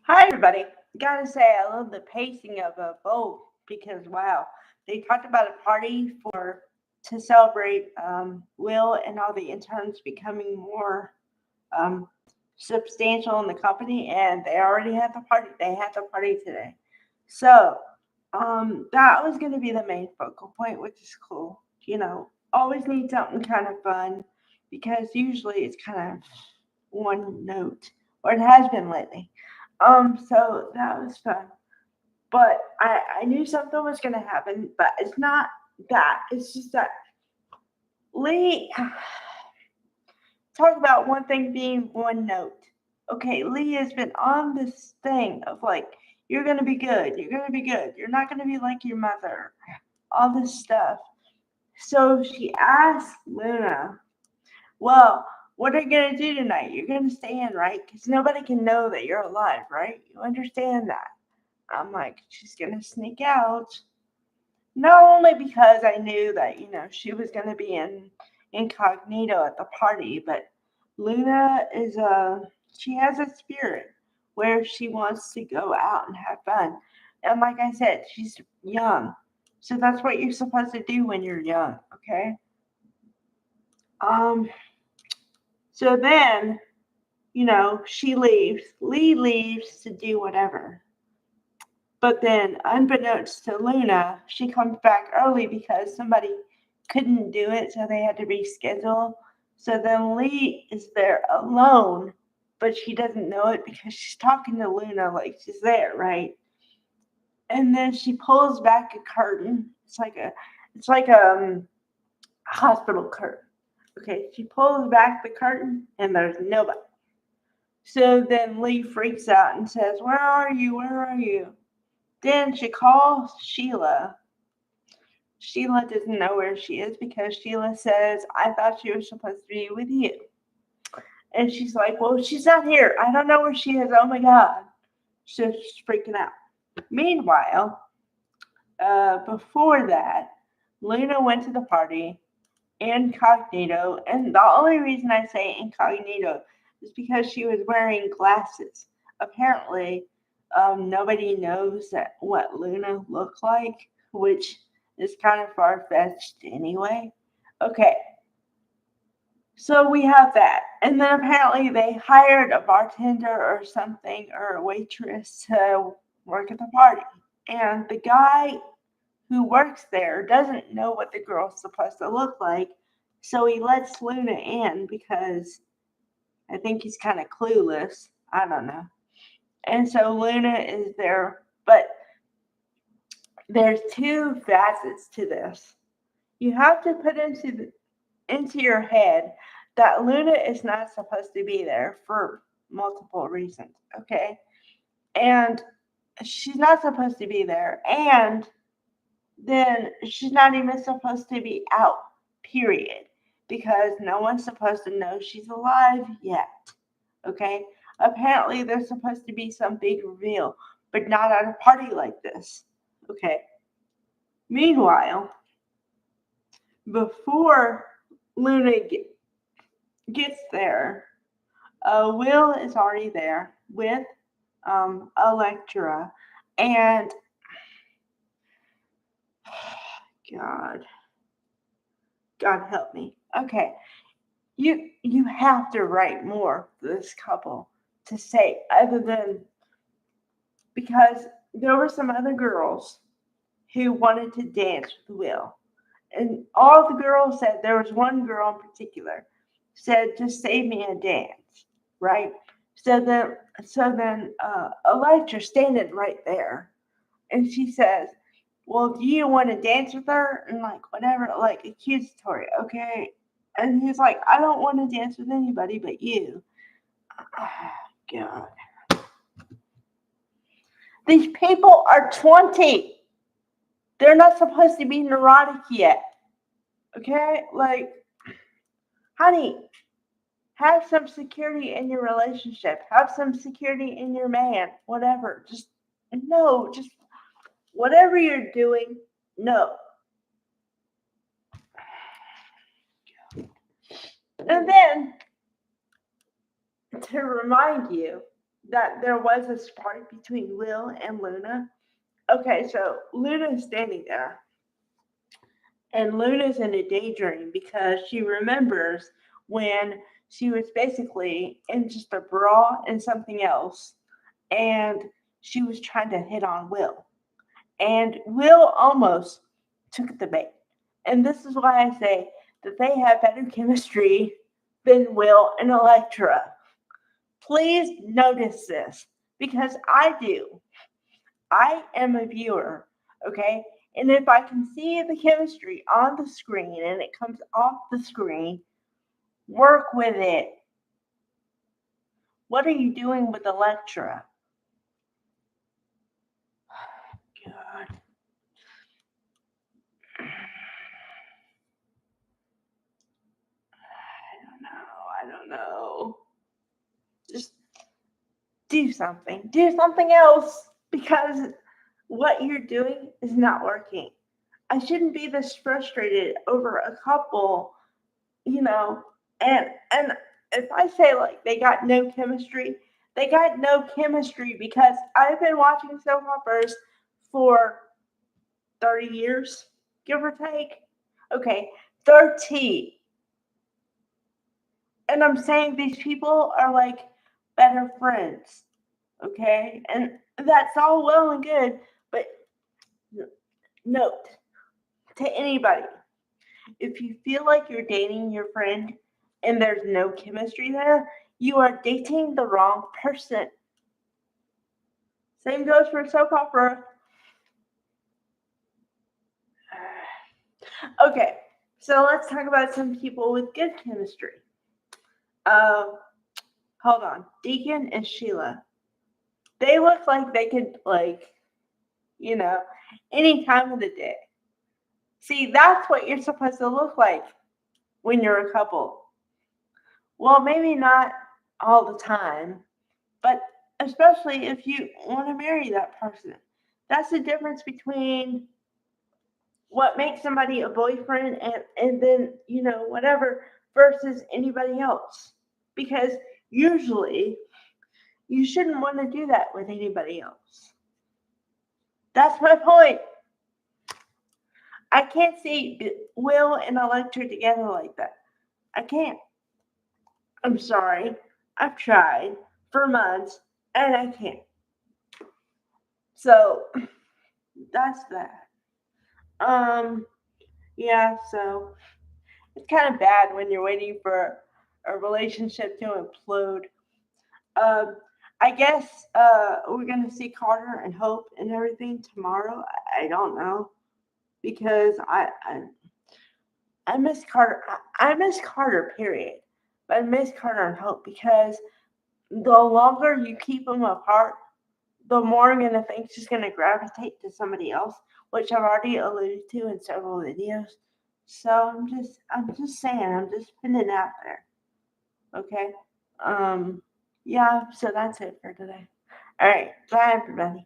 Hi, everybody. Gotta say, I love the pacing of both because wow, they talked about a party to celebrate Will and all the interns becoming more um, substantial in the company, and they already had the party. They had the party today, so that was going to be the main focal point, which is cool. Always need something kind of fun because usually it's kind of one note, or it has been lately. So that was fun. But I knew something was gonna happen, but it's not that. It's just that Lee talk about one thing being one note. Okay, Lee has been on this thing of like, you're gonna be good, you're gonna be good, you're not gonna be like your mother, all this stuff. So she asked Luna, well, what are you gonna do tonight? You're gonna stay in, right? Because nobody can know that you're alive, right? You understand that? I'm like, she's gonna sneak out. Not only because I knew that, she was gonna be in incognito at the party, but Luna she has a spirit where she wants to go out and have fun. And like I said, she's young. So that's what you're supposed to do when you're young, okay? Um, so then, she leaves. Lee leaves to do whatever. But then, unbeknownst to Luna, she comes back early because somebody couldn't do it, so they had to reschedule. So then Lee is there alone, but she doesn't know it because she's talking to Luna like she's there, right? And then she pulls back a curtain. It's like a hospital curtain. Okay, she pulls back the curtain and there's nobody. So then Lee freaks out and says, "Where are you? Where are you?" Then she calls Sheila. Sheila doesn't know where she is because Sheila says, "I thought she was supposed to be with you." And she's like, "Well, she's not here. I don't know where she is. Oh my God." So she's freaking out. Meanwhile, before that, Luna went to the party incognito. And the only reason I say incognito is because she was wearing glasses. Apparently, nobody knows what Luna looked like, which is kind of far fetched anyway. Okay, so we have that. And then apparently they hired a bartender or something or a waitress to work at the party. And the guy who works there doesn't know what the girl's supposed to look like. So he lets Luna in because I think he's kind of clueless. I don't know. And so Luna is there. But there's two facets to this. You have to put into your head that Luna is not supposed to be there for multiple reasons, okay? And she's not supposed to be there. And then she's not even supposed to be out, period. Because no one's supposed to know she's alive yet, okay? Apparently, there's supposed to be some big reveal, but not at a party like this, okay? Meanwhile, before Luna gets there, Will is already there with Electra, and God, God help me. Okay, you have to write more for this couple to say other than because there were some other girls who wanted to dance with Will, and all the girls said there was one girl in particular said just save me a dance, right? So then Electra's standing right there, and she says, "Well, do you want to dance with her?" And like whatever, like accusatory, okay? And he's like, "I don't want to dance with anybody but you." Oh, God, these people are 20. They're not supposed to be neurotic yet, okay? Like, honey, have some security in your relationship. Have some security in your man. Whatever. Just no. Just whatever you're doing. No. And then to remind you that there was a spark between Will and Luna. Okay, so Luna's standing there, and Luna's in a daydream because she remembers when she was basically in just a bra and something else, and she was trying to hit on Will. And Will almost took the bait. And this is why I say that they have better chemistry than Will and Electra. Please notice this because I do. I am a viewer, okay? And if I can see the chemistry on the screen and it comes off the screen, work with it. What are you doing with Electra? God. I don't know. Just do something. Do something else because what you're doing is not working. I shouldn't be this frustrated over a couple, you know, and if I say like they got no chemistry, they got no chemistry because I've been watching soap operas for 30 years, give or take. Okay, 30. And I'm saying these people are like better friends. Okay? And that's all well and good, but note to anybody, if you feel like you're dating your friend and there's no chemistry there, you are dating the wrong person. Same goes for soap opera. Okay, so let's talk about some people with good chemistry. Hold on. Deacon and Sheila. They look like they could, like, you know, any time of the day. See, that's what you're supposed to look like when you're a couple. Well, maybe not all the time, but especially if you want to marry that person. That's the difference between what makes somebody a boyfriend and then, whatever, versus anybody else. Because usually you shouldn't want to do that with anybody else. That's my point. I can't see Will and Electra together like that. I can't. I'm sorry. I've tried for months and I can't. So that's that. Um, yeah, so it's kind of bad when you're waiting for a relationship to implode. Um, I guess we're gonna see Carter and Hope and everything tomorrow. I don't know because I miss Carter. I miss Carter. Period. But I miss Carter and Hope because the longer you keep them apart, the more I'm gonna think she's gonna gravitate to somebody else, which I've already alluded to in several videos. So I'm just saying, I'm just putting it out there. Okay. Yeah. So that's it for today. All right. Bye, everybody.